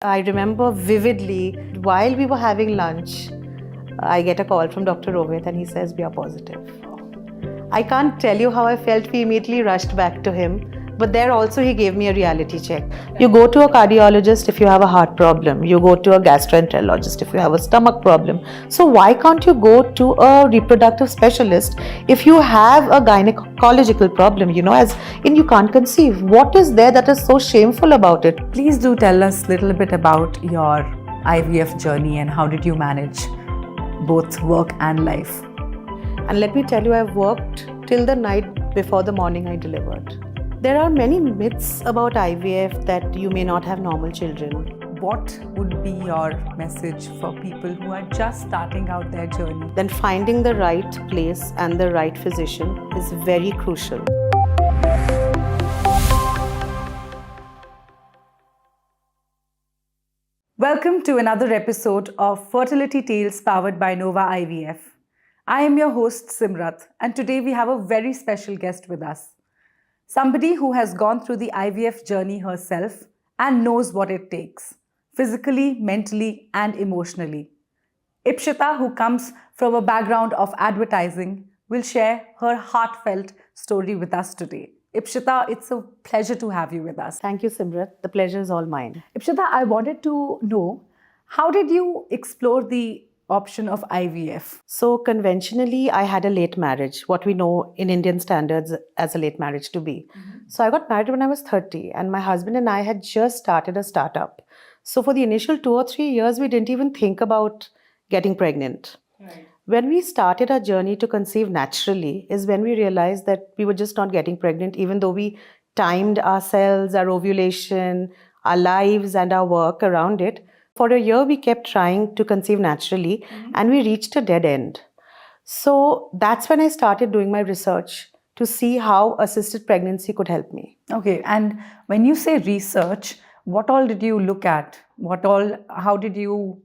I remember vividly while we were having lunch, I get a call from Dr. Rohit and he says, "We are positive." I can't tell you how I felt. We immediately rushed back to him. But there also he gave me a reality check. You go to a cardiologist if you have a heart problem. You go to a gastroenterologist if you have a stomach problem. So why can't you go to a reproductive specialist if you have a gynecological problem, as in you can't conceive? What is there that is so shameful about it? Please do tell us a little bit about your IVF journey and how did you manage both work and life? And let me tell you, I've worked till the night before the morning I delivered. There are many myths about IVF that you may not have normal children. What would be your message for people who are just starting out their journey? Then finding the right place and the right physician is very crucial. Welcome to another episode of Fertility Tales powered by Nova IVF. I am your host Simrat, and today we have a very special guest with us. Somebody who has gone through the IVF journey herself and knows what it takes, physically, mentally, and emotionally. Ipshita, who comes from a background of advertising, will share her heartfelt story with us today. Ipshita, it's a pleasure to have you with us. Thank you, Simrat. The pleasure is all mine. Ipshita, I wanted to know, how did you explore the option of IVF? So conventionally, I had a late marriage, what we know in Indian standards as a late marriage to be. So I got married when I was 30 and my husband and I had just started a startup. So for the initial 2 or 3 years, we didn't even think about getting pregnant. Right. When we started our journey to conceive naturally is when we realized that we were just not getting pregnant, even though we timed ourselves, our ovulation, our lives and our work around it. For a year, we kept trying to conceive naturally and we reached a dead end. So that's when I started doing my research to see how assisted pregnancy could help me. Okay, and when you say research, what all did you look at? How did you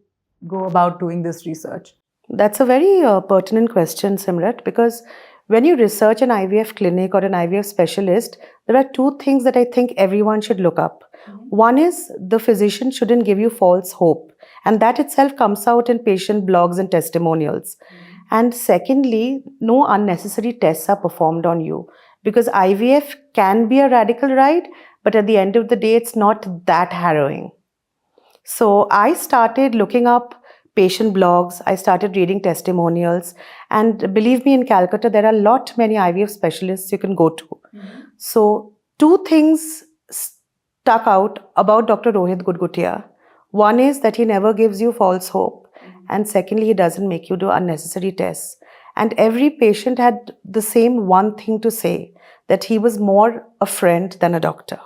go about doing this research? That's a very pertinent question, Simrat, because when you research an IVF clinic or an IVF specialist, there are 2 things that I think everyone should look up. One is the physician shouldn't give you false hope, and that itself comes out in patient blogs and testimonials. And secondly, no unnecessary tests are performed on you, because IVF can be a radical ride, but at the end of the day, it's not that harrowing. So I started looking up patient blogs, I started reading testimonials, and believe me, in Calcutta, there are many IVF specialists you can go to. So 2 things stuck out about Dr. Rohit Gudgutia. One is that he never gives you false hope, and secondly, he doesn't make you do unnecessary tests. And every patient had the same one thing to say, that he was more a friend than a doctor.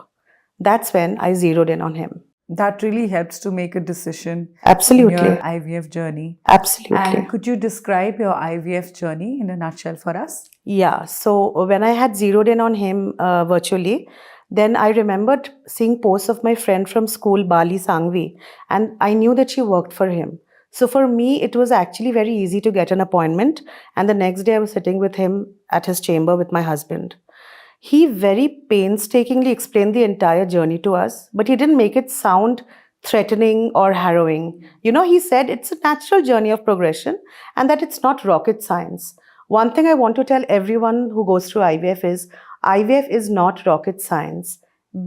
That's when I zeroed in on him. That really helps to make a decision Absolutely. in your IVF journey. Absolutely. And could you describe your IVF journey in a nutshell for us? Yeah, so when I had zeroed in on him virtually, then I remembered seeing posts of my friend from school, Bali Sangvi, and I knew that she worked for him. So for me, it was actually very easy to get an appointment. And the next day I was sitting with him at his chamber with my husband. He very painstakingly explained the entire journey to us, but he didn't make it sound threatening or harrowing. He said it's a natural journey of progression and that it's not rocket science. One thing I want to tell everyone who goes through IVF is not rocket science.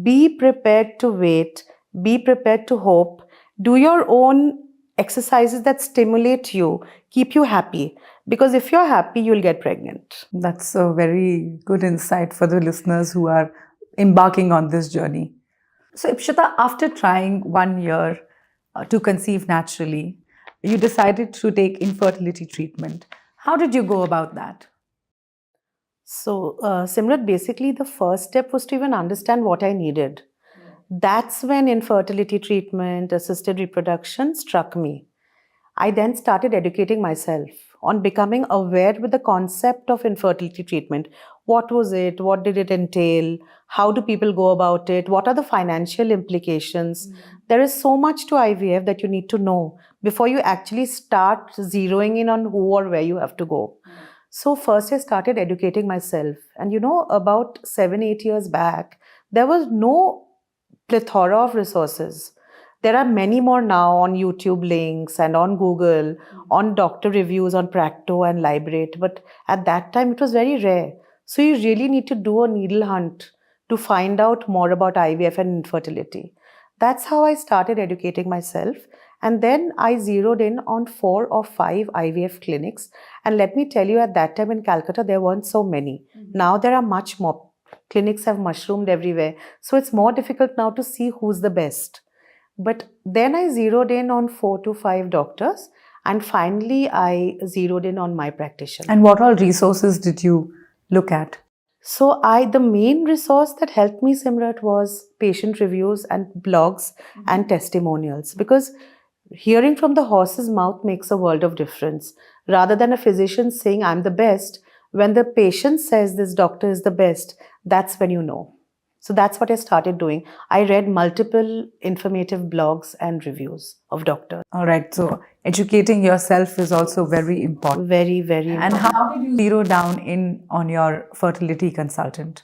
Be prepared to wait, be prepared to hope, do your own exercises that stimulate you, keep you happy. Because if you're happy, you'll get pregnant. That's a very good insight for the listeners who are embarking on this journey. So, Ipshita, after trying 1 year to conceive naturally, you decided to take infertility treatment. How did you go about that? So, Simrat, basically the first step was to even understand what I needed. That's when infertility treatment, assisted reproduction struck me. I then started educating myself on becoming aware with the concept of infertility treatment. What was it? What did it entail? How do people go about it? What are the financial implications? There is so much to IVF that you need to know before you actually start zeroing in on who or where you have to go. So first I started educating myself. And about 7-8 years back, there was no plethora of resources. There are many more now on YouTube links and on Google, on doctor reviews on Practo and Librate. But at that time, it was very rare. So you really need to do a needle hunt to find out more about IVF and infertility. That's how I started educating myself. And then I zeroed in on 4 or 5 IVF clinics. And let me tell you, at that time in Calcutta, there weren't so many. Now there are much more. Clinics have mushroomed everywhere. So it's more difficult now to see who's the best. But then I zeroed in on 4 to 5 doctors. And finally, I zeroed in on my practitioner. And what all resources did you look at? So the main resource that helped me, Simrat, was patient reviews and blogs and testimonials, because hearing from the horse's mouth makes a world of difference. Rather than a physician saying, I'm the best, when the patient says this doctor is the best, that's when you know. So that's what I started doing. I read multiple informative blogs and reviews of doctors. All right, so educating yourself is also very important. Very, very And important. how did you zero down in on your fertility consultant?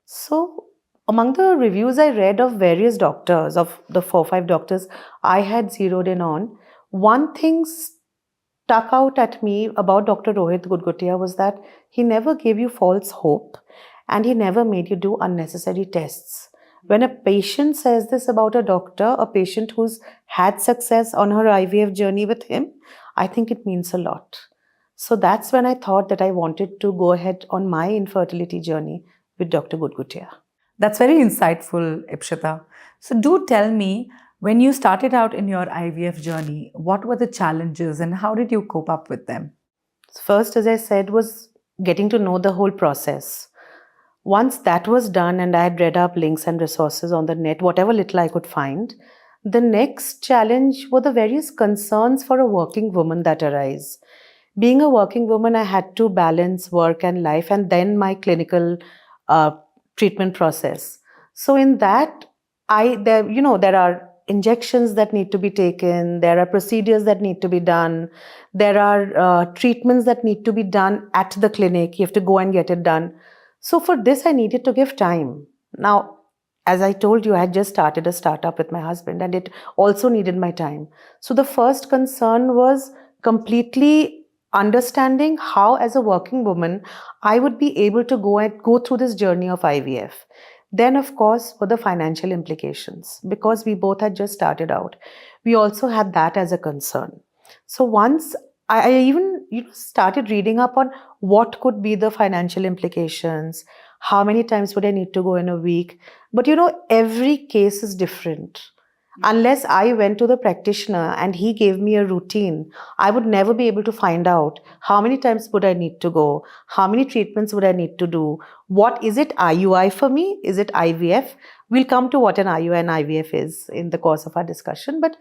So, among the reviews I read of various doctors, of the 4 or 5 doctors I had zeroed in on, one thing stuck out at me about Dr. Rohit Gudgutia was that he never gave you false hope and he never made you do unnecessary tests. When a patient says this about a doctor, a patient who's had success on her IVF journey with him, I think it means a lot. So that's when I thought that I wanted to go ahead on my infertility journey with Dr. Gudgutia. That's very insightful, Ipshita. So do tell me, when you started out in your IVF journey, what were the challenges and how did you cope up with them? First, as I said, was getting to know the whole process. Once that was done and I had read up links and resources on the net, whatever little I could find, the next challenge were the various concerns for a working woman that arise. Being a working woman, I had to balance work and life and then my clinical treatment process. So in that, there are injections that need to be taken, there are procedures that need to be done, there are treatments that need to be done at the clinic. You have to go and get it done. So for this, I needed to give time. Now, as I told you, I had just started a startup with my husband and it also needed my time. So the first concern was completely understanding how, as a working woman, I would be able to go through this journey of IVF. Then, of course, were the financial implications, because we both had just started out. We also had that as a concern. So once I even started reading up on what could be the financial implications, how many times would I need to go in a week. But every case is different. Unless I went to the practitioner and he gave me a routine, I would never be able to find out how many times would I need to go, how many treatments would I need to do, what is it IUI for me, is it IVF? We'll come to what an IUI and IVF is in the course of our discussion, but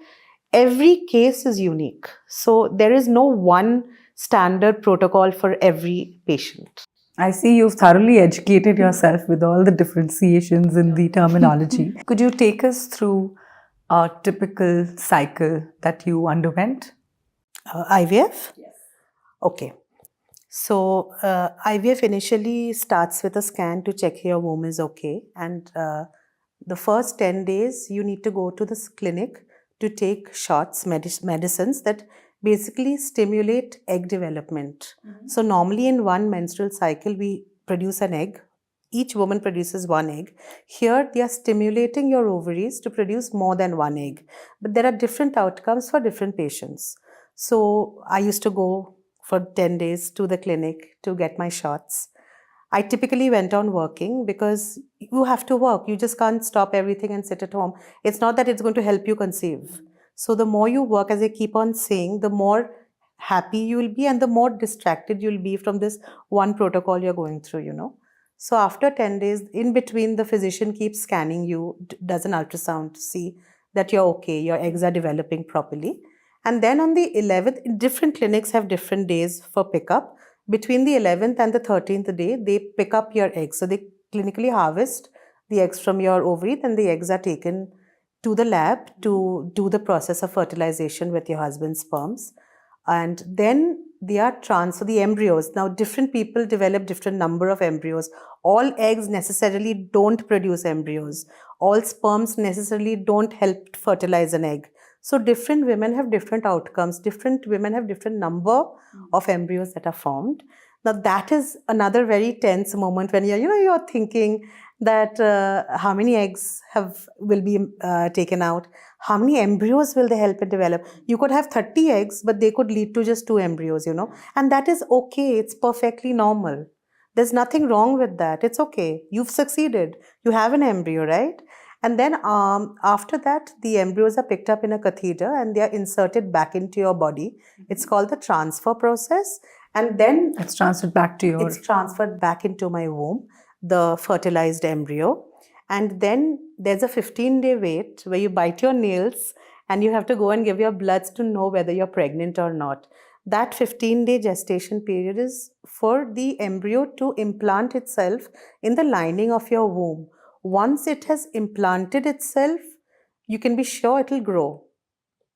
every case is unique. So there is no one standard protocol for every patient. I see you've thoroughly educated yourself with all the differentiations in the terminology. Could you take us through a typical cycle that you underwent? IVF? Yes. Okay. So IVF initially starts with a scan to check your womb is okay. And the first 10 days, you need to go to this clinic to take shots, medicines that basically stimulate egg development. So normally in one menstrual cycle, we produce an egg. Each woman produces one egg. Here, they are stimulating your ovaries to produce more than one egg. But there are different outcomes for different patients. So I used to go for 10 days to the clinic to get my shots. I typically went on working because you have to work. You just can't stop everything and sit at home. It's not that it's going to help you conceive. So the more you work, as I keep on saying, the more happy you will be and the more distracted you'll be from this one protocol you're going through, So after 10 days, in between, the physician keeps scanning you, does an ultrasound to see that you're okay, your eggs are developing properly. And then on the 11th, different clinics have different days for pickup. Between the 11th and the 13th day, they pick up your eggs. So they clinically harvest the eggs from your ovary, then the eggs are taken to the lab to do the process of fertilization with your husband's sperms. And then they are so the embryos. Now, different people develop different number of embryos. All eggs necessarily don't produce embryos. All sperms necessarily don't help fertilize an egg. So different women have different outcomes. Different women have different number of embryos that are formed. Now that is another very tense moment when you're thinking that how many eggs will be taken out, how many embryos will they help it develop. You could have 30 eggs, but they could lead to just 2 embryos, and that is okay. It's perfectly normal. There's nothing wrong with that. It's okay. You've succeeded. You have an embryo, right? And then after that, the embryos are picked up in a catheter and they are inserted back into your body. It's called the transfer process. And then It's transferred back to your... it's transferred back into my womb, the fertilized embryo. And then there's a 15-day wait where you bite your nails and you have to go and give your bloods to know whether you're pregnant or not. That 15-day gestation period is for the embryo to implant itself in the lining of your womb. Once it has implanted itself, you can be sure it'll grow.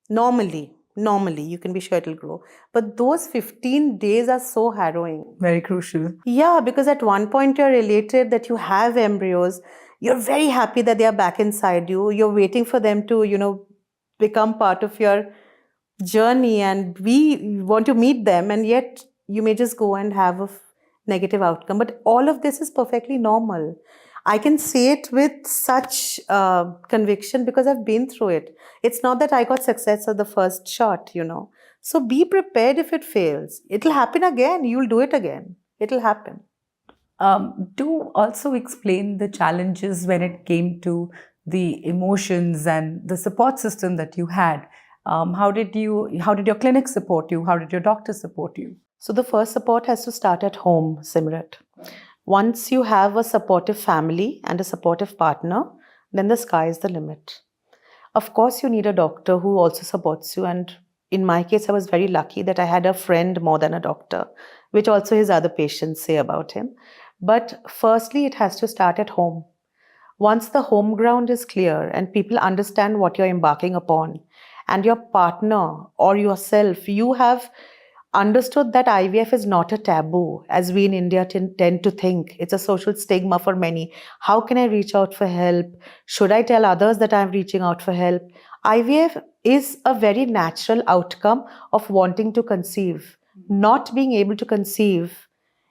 Normally, you can be sure it'll grow. But those 15 days are so harrowing. Very crucial. Yeah, because at one point you're elated that you have embryos. You're very happy that they are back inside you. You're waiting for them to, become part of your journey, and we want to meet them, and yet you may just go and have a negative outcome. But all of this is perfectly normal. I can say it with such conviction because I've been through it. It's not that I got success at the first shot, So be prepared if it fails. It'll happen again. You'll do it again. It'll happen. Do also explain the challenges when it came to the emotions and the support system that you had. How did your clinic support you? How did your doctor support you? So the first support has to start at home, Simrat. Once you have a supportive family and a supportive partner, then the sky is the limit. Of course, you need a doctor who also supports you. And in my case, I was very lucky that I had a friend more than a doctor, which also his other patients say about him. But firstly, it has to start at home. Once the home ground is clear and people understand what you're embarking upon, and your partner or yourself, you have understood that IVF is not a taboo, as we in India tend to think. It's a social stigma for many. How can I reach out for help? Should I tell others that I'm reaching out for help? IVF is a very natural outcome of wanting to conceive. Not being able to conceive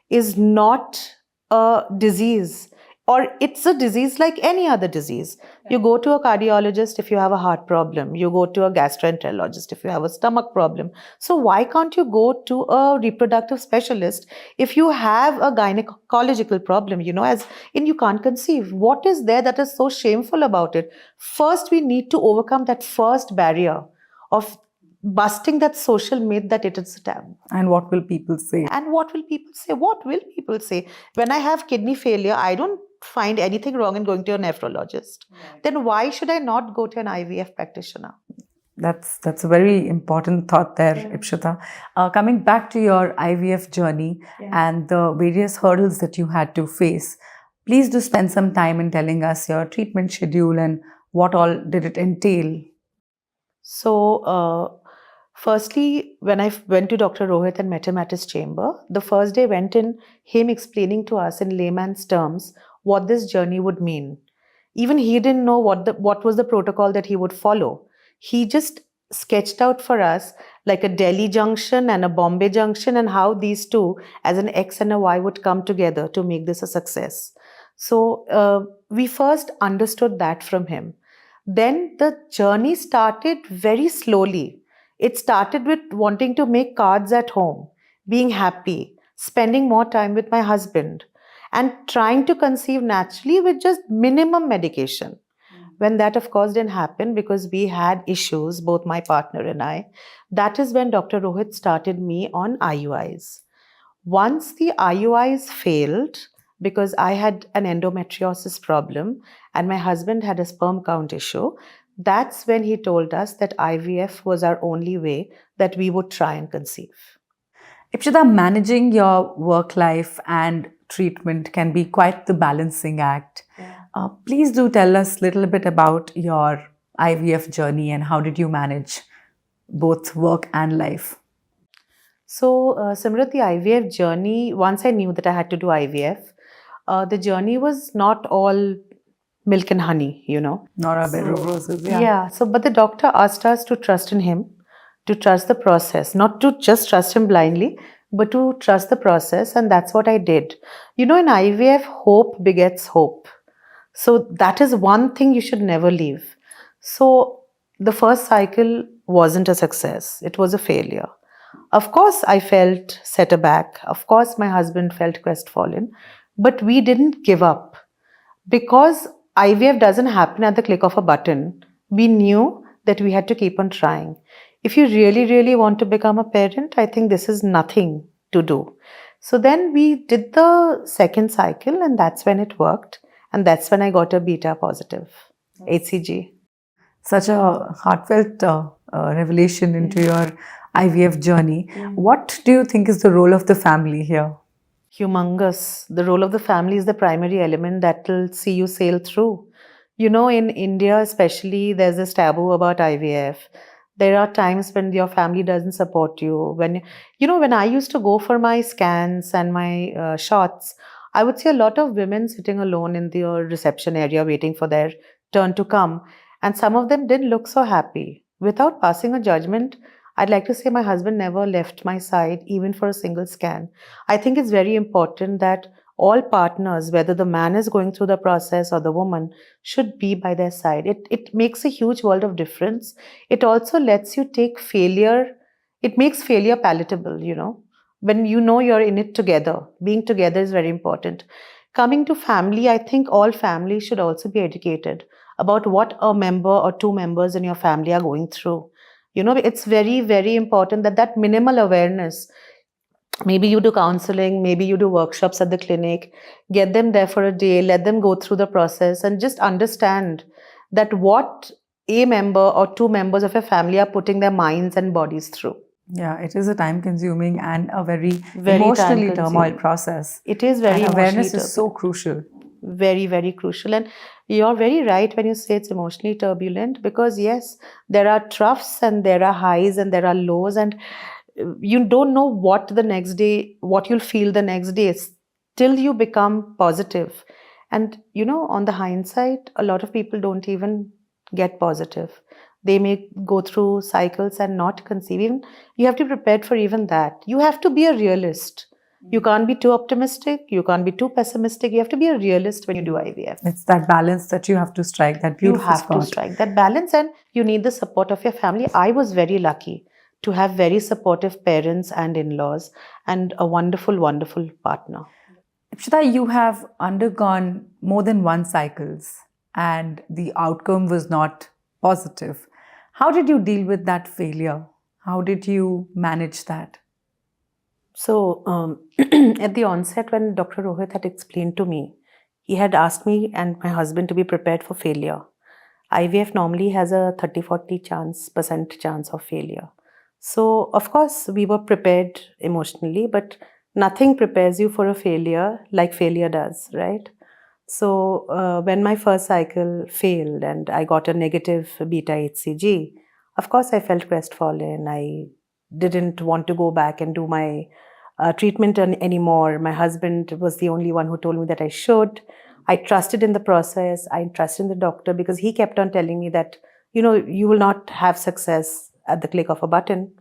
is not a disease, or it's a disease like any other disease. You go to a cardiologist if you have a heart problem. You go to a gastroenterologist if you have a stomach problem. So why can't you go to a reproductive specialist if you have a gynecological problem, as in you can't conceive? What is there that is so shameful about it? First, we need to overcome that first barrier of busting that social myth that it is a taboo. And what will people say? And what will people say? What will people say? When I have kidney failure, I don't find anything wrong in going to a nephrologist. Right. Then why should I not go to an IVF practitioner? That's a very important thought there, Ipshita. Coming back to your IVF journey and the various hurdles that you had to face, please do spend some time in telling us your treatment schedule and what all did it entail. So, firstly, when I went to Dr. Rohit and met him at his chamber, the first day went in him explaining to us in layman's terms what this journey would mean. Even he didn't know what was the protocol that he would follow. He just sketched out for us like a Delhi junction and a Bombay junction, and how these two, as an X and a Y, would come together to make this a success. So we first understood that from him. Then the journey started very slowly. It started with wanting to make cards at home, being happy, spending more time with my husband, and trying to conceive naturally with just minimum medication. When that, of course, didn't happen because we had issues, both my partner and I, that is when Dr. Rohit started me on IUIs. Once the IUIs failed, because I had an endometriosis problem and my husband had a sperm count issue, that's when he told us that IVF was our only way that we would try and conceive. Ipshita, managing your work life and treatment can be quite the balancing act. Please do tell us a little bit about your IVF journey and how did you manage both work and life? So, Simrat, the IVF journey, once I knew that I had to do IVF, the journey was not all milk and honey. Nor a bed of roses. Yeah. Yeah, so but the doctor asked us to trust in him, to trust the process, not to just trust him blindly, but to trust the process, and that's what I did. In IVF, hope begets hope. So that is one thing you should never leave. So the first cycle wasn't a success, it was a failure. Of course, I felt set aback. Of course, my husband felt crestfallen, but we didn't give up because IVF doesn't happen at the click of a button. We knew that we had to keep on trying. If you really, really want to become a parent, I think this is nothing to do. So then we did the second cycle, and that's when it worked. And that's when I got a beta positive HCG. Such a heartfelt revelation into your IVF journey. What do you think is the role of the family here? Humongous. The role of the family is the primary element that will see you sail through. In India, especially, there's this taboo about IVF. There are times when your family doesn't support you. When I used to go for my scans and my shots, I would see a lot of women sitting alone in the reception area waiting for their turn to come. And some of them didn't look so happy. Without passing a judgment, I'd like to say my husband never left my side, even for a single scan. I think it's very important that all partners, whether the man is going through the process or the woman, should be by their side. It makes a huge world of difference. It also lets you take failure, it makes failure palatable. When you know you're in it together, being together is very important. Coming to family, I think all families should also be educated about what a member or two members in your family are going through. It's very, very important that minimal awareness, maybe you do counseling, maybe you do workshops at the clinic, get them there for a day, let them go through the process and just understand that what a member or two members of a family are putting their minds and bodies through. Yeah, it is a time-consuming and a very Very emotionally turmoil time-consuming. process. It is very And awareness emotionally is so crucial. very, very crucial. And you're very right when you say it's emotionally turbulent because, yes, there are troughs and there are highs and there are lows, and you don't know what you'll feel the next day till you become positive. And, on the hindsight, a lot of people don't even get positive. They may go through cycles and not conceive. Even you have to be prepared for even that. You have to be a realist. You can't be too optimistic. You can't be too pessimistic. You have to be a realist when you do IVF. It's that balance that you have to strike, that beautiful You have spot. to strike that balance, and you need the support of your family. I was very lucky to have very supportive parents and in-laws and a wonderful, wonderful partner. Ipshita, you have undergone more than one cycles and the outcome was not positive. How did you deal with that failure? How did you manage that? So, at the onset, when Dr. Rohit had explained to me, he had asked me and my husband to be prepared for failure. IVF normally has a 30-40% chance of failure. So, of course, we were prepared emotionally, but nothing prepares you for a failure like failure does, right? So, when my first cycle failed and I got a negative beta HCG, of course, I felt crestfallen. I didn't want to go back and do my treatment anymore. My husband was the only one who told me that I should. I trusted in the process. I trusted in the doctor because he kept on telling me that, you will not have success at the click of a button.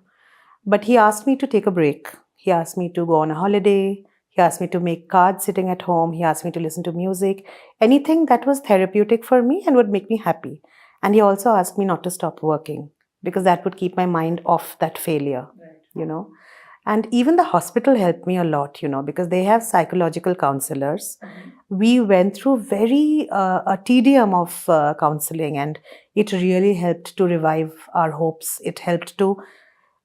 But he asked me to take a break. He asked me to go on a holiday. He asked me to make cards sitting at home. He asked me to listen to music, anything that was therapeutic for me and would make me happy. And he also asked me not to stop working because that would keep my mind off that failure, And even the hospital helped me a lot, because they have psychological counselors. We went through a tedium of counseling, and it really helped to revive our hopes. It helped to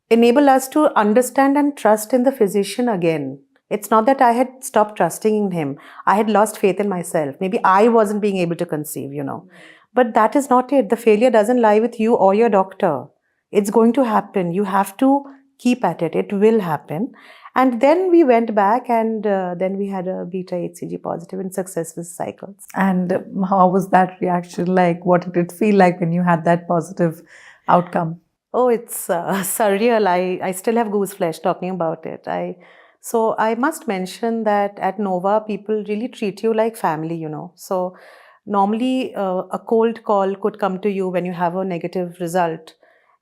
enable us to understand and trust in the physician again. It's not that I had stopped trusting in him. I had lost faith in myself. Maybe I wasn't being able to conceive, But that is not it. The failure doesn't lie with you or your doctor. It's going to happen. You have to keep at it. It will happen. And then we went back and then we had a beta HCG positive in successful cycles. And how was that reaction like? What did it feel like when you had that positive outcome? Oh, it's surreal. I still have goose flesh talking about it. So I must mention that at Nova, people really treat you like family, you know. So normally a cold call could come to you when you have a negative result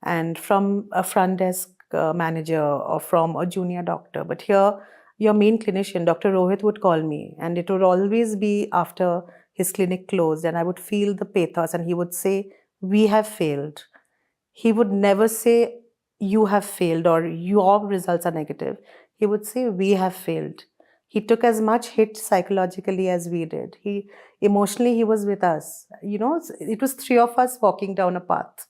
and from a front desk manager or from a junior doctor. But here, your main clinician, Dr. Rohit, would call me, and it would always be after his clinic closed, and I would feel the pathos, and he would say, "We have failed." He would never say, "You have failed" or "Your results are negative." He would say, "We have failed." He took as much hit psychologically as we did. Emotionally, he was with us. You know, it was three of us walking down a path.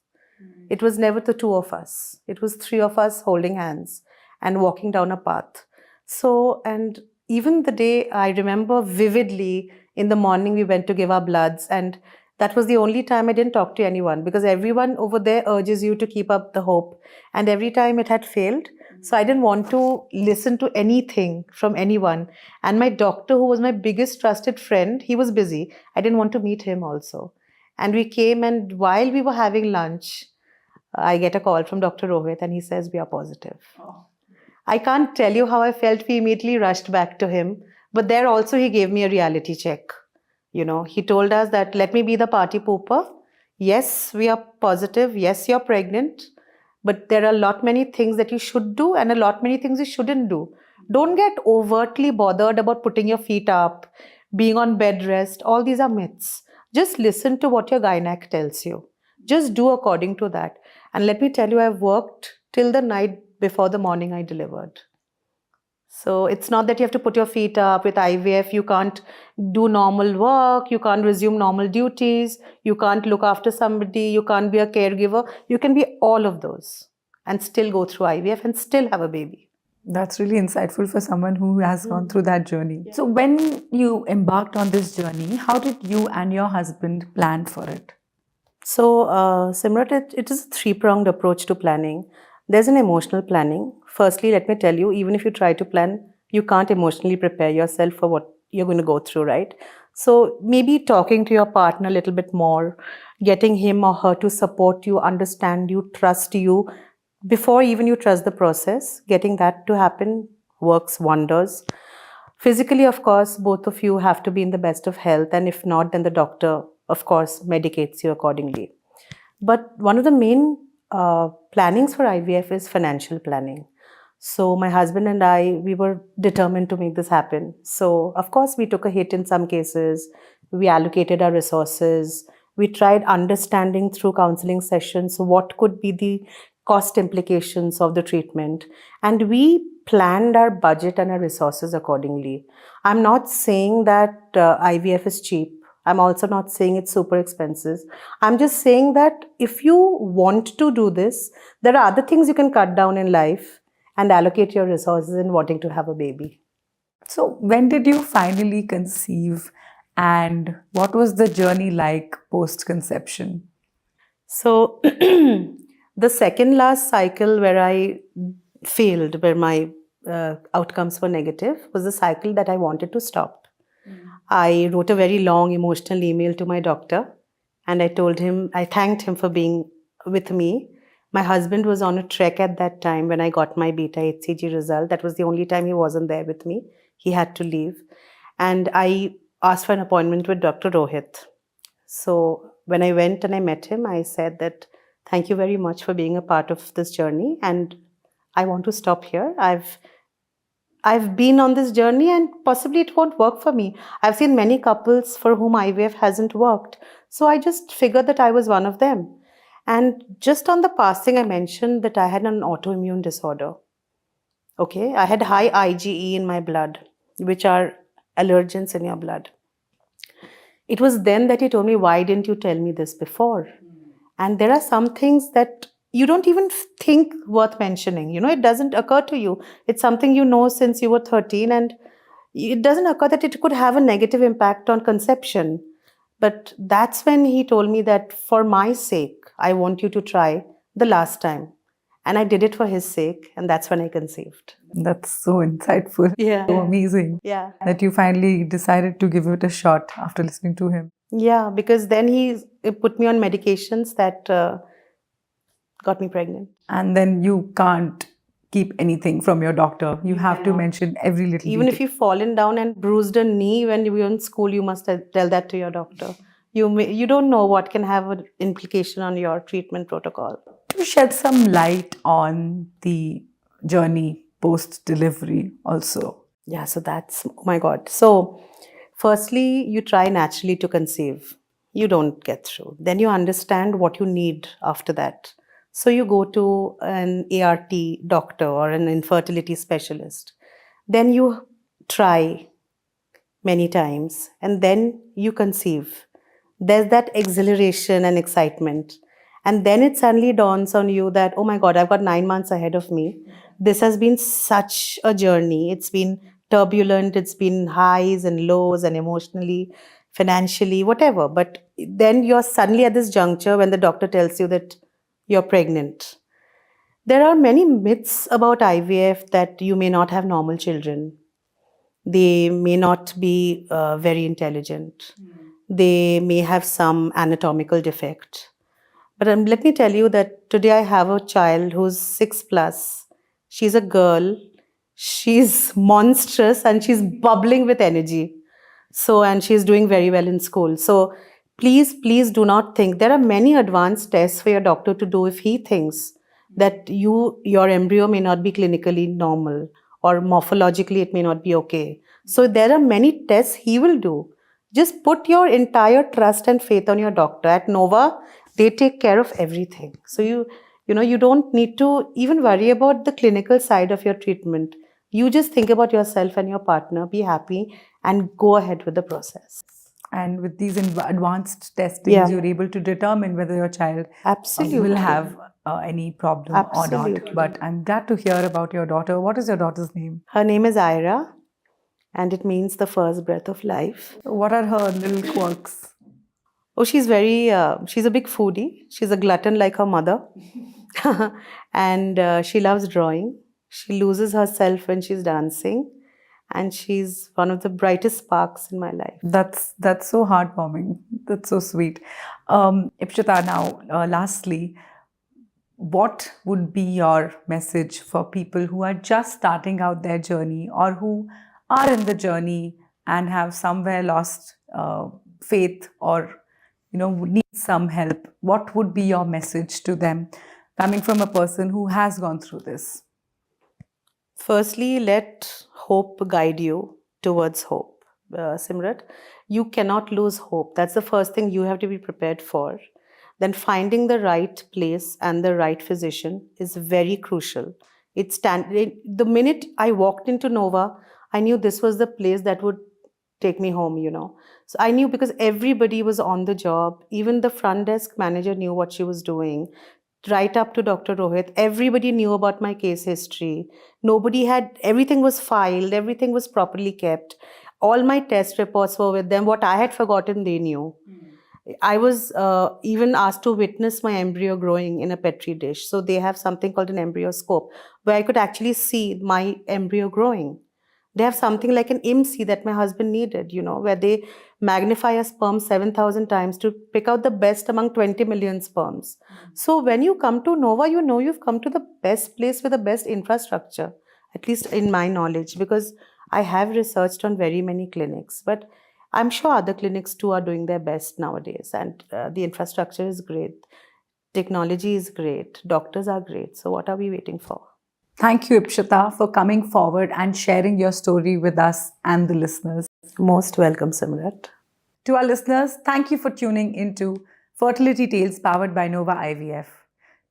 It was never the two of us. It was three of us holding hands and walking down a path. So, and even the day I remember vividly, in the morning we went to give our bloods, and that was the only time I didn't talk to anyone because everyone over there urges you to keep up the hope. And every time it had failed. So I didn't want to listen to anything from anyone. And my doctor, who was my biggest trusted friend, he was busy. I didn't want to meet him also. And we came, and while we were having lunch, I get a call from Dr. Rohit, and he says, "We are positive." I can't tell you how I felt. We immediately rushed back to him. But there also, he gave me a reality check. You know, he told us that, "Let me be the party pooper. Yes, we are positive. Yes, you're pregnant. But there are a lot many things that you should do and a lot many things you shouldn't do. Don't get overtly bothered about putting your feet up, being on bed rest. All these are myths. Just listen to what your gynac tells you. Just do according to that." And let me tell you, I've worked till the night before the morning I delivered. So it's not that you have to put your feet up. With IVF. You can't do normal work, you can't resume normal duties, you can't look after somebody, you can't be a caregiver. You can be all of those and still go through IVF and still have a baby. That's really insightful for someone who has gone through that journey. So, when you embarked on this journey, how did you and your husband plan for it? So, Simrat, it is a three-pronged approach to planning. There's an emotional planning. Firstly, let me tell you, even if you try to plan, you can't emotionally prepare yourself for what you're going to go through, right? So, maybe talking to your partner a little bit more, getting him or her to support you, understand you, trust you, before even you trust the process, getting that to happen works wonders. Physically, of course, both of you have to be in the best of health, and if not, then the doctor, of course, medicates you accordingly. But one of the main plannings for IVF is financial planning. So my husband and I, we were determined to make this happen. So of course, we took a hit in some cases. We allocated our resources. We tried understanding through counseling sessions what could be the cost implications of the treatment. And we planned our budget and our resources accordingly. I'm not saying that IVF is cheap. I'm also not saying it's super expensive. I'm just saying that if you want to do this, there are other things you can cut down in life and allocate your resources in wanting to have a baby. So, when did you finally conceive, and what was the journey like post conception? So, the second last cycle where I failed, where my outcomes were negative, was the cycle that I wanted to stop. I wrote a very long emotional email to my doctor, and I thanked him for being with me. My husband was on a trek at that time when I got my beta HCG result. That was the only time he wasn't there with me. He had to leave. And I asked for an appointment with Dr. Rohit. So when I went and I met him, I said that, "Thank you very much for being a part of this journey, and I want to stop here. I've been on this journey and possibly it won't work for me. I've seen many couples for whom IVF hasn't worked. So I just figured that I was one of them." And just on the passing, I mentioned that I had an autoimmune disorder. Okay, I had high IgE in my blood, which are allergens in your blood. It was then that he told me, "Why didn't you tell me this before?" And there are some things that you don't even think worth mentioning. You know, it doesn't occur to you. It's something you know since you were 13, and it doesn't occur that it could have a negative impact on conception. But that's when he told me that, "For my sake, I want you to try the last time." And I did it for his sake, and that's when I conceived. That's so insightful. Yeah. So amazing Yeah. that you finally decided to give it a shot after listening to him. Yeah, because then he put me on medications that got me pregnant. And then you can't keep anything from your doctor. You have to cannot. mention every little Even if detail. you've fallen down and bruised a knee when you were in school, you must tell that to your doctor. You don't know what can have an implication on your treatment protocol. To shed some light on the journey post delivery also. Yeah, so that's, oh my God. So, firstly, you try naturally to conceive. You don't get through. Then you understand what you need after that. So, you go to an ART doctor or an infertility specialist. Then you try many times and then you conceive. There's that exhilaration and excitement. And then it suddenly dawns on you that, oh my God, I've got 9 months ahead of me. This has been such a journey. It's been turbulent, it's been highs and lows, and emotionally, financially, whatever. But then you're suddenly at this juncture when the doctor tells you that you're pregnant. There are many myths about IVF that you may not have normal children. They may not be very intelligent. They may have some anatomical defect. But let me tell you that today I have a child who's 6 plus. She's a girl. She's monstrous and she's bubbling with energy. So, and she's doing very well in school. So, please do not think. There are many advanced tests for your doctor to do if he thinks that your embryo may not be clinically normal or morphologically it may not be okay. So, there are many tests he will do. Just put your entire trust and faith on your doctor. At Nova, they take care of everything. So you don't need to even worry about the clinical side of your treatment. You just think about yourself and your partner, be happy, and go ahead with the process. And with these advanced testings, Yeah. you're able to determine whether your child Absolutely. will have any problem or Absolutely. not. But I'm glad to hear about your daughter. What is your daughter's name? Her name is Ira, and it means the first breath of life. What are her little quirks? Oh, she's a big foodie. She's a glutton like her mother. And she loves drawing. She loses herself when she's dancing. And she's one of the brightest sparks in my life. That's so heartwarming. That's so sweet. Ipshita, now, lastly, what would be your message for people who are just starting out their journey or who are in the journey and have somewhere lost faith or need some help? What would be your message to them coming from a person who has gone through this? Firstly, let hope guide you towards hope. Simrat, you cannot lose hope. That's the first thing you have to be prepared for. Then finding the right place and the right physician is very crucial. The minute I walked into Nova, I knew this was the place that would take me home, So I knew because everybody was on the job. Even the front desk manager knew what she was doing. Right up to Dr. Rohit, everybody knew about my case history. Everything was filed, everything was properly kept. All my test reports were with them. What I had forgotten, they knew. I was even asked to witness my embryo growing in a Petri dish. So they have something called an embryoscope where I could actually see my embryo growing. They have something like an IMSI that my husband needed, where they magnify a sperm 7,000 times to pick out the best among 20 million sperms. So when you come to Nova, you've come to the best place with the best infrastructure, at least in my knowledge, because I have researched on very many clinics. But I'm sure other clinics too are doing their best nowadays. And the infrastructure is great. Technology is great. Doctors are great. So what are we waiting for? Thank you, Ipshita, for coming forward and sharing your story with us and the listeners. Most welcome, Simrat. To our listeners, thank you for tuning into Fertility Tales powered by Nova IVF.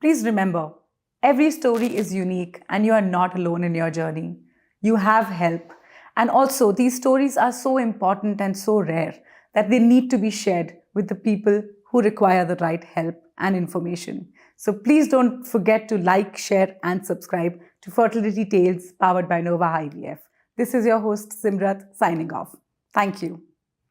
Please remember, every story is unique and you are not alone in your journey. You have help. And also, these stories are so important and so rare that they need to be shared with the people who require the right help and information. So please don't forget to like, share and subscribe to Fertility Tales powered by Nova IVF. This is your host Simrat signing off. Thank you.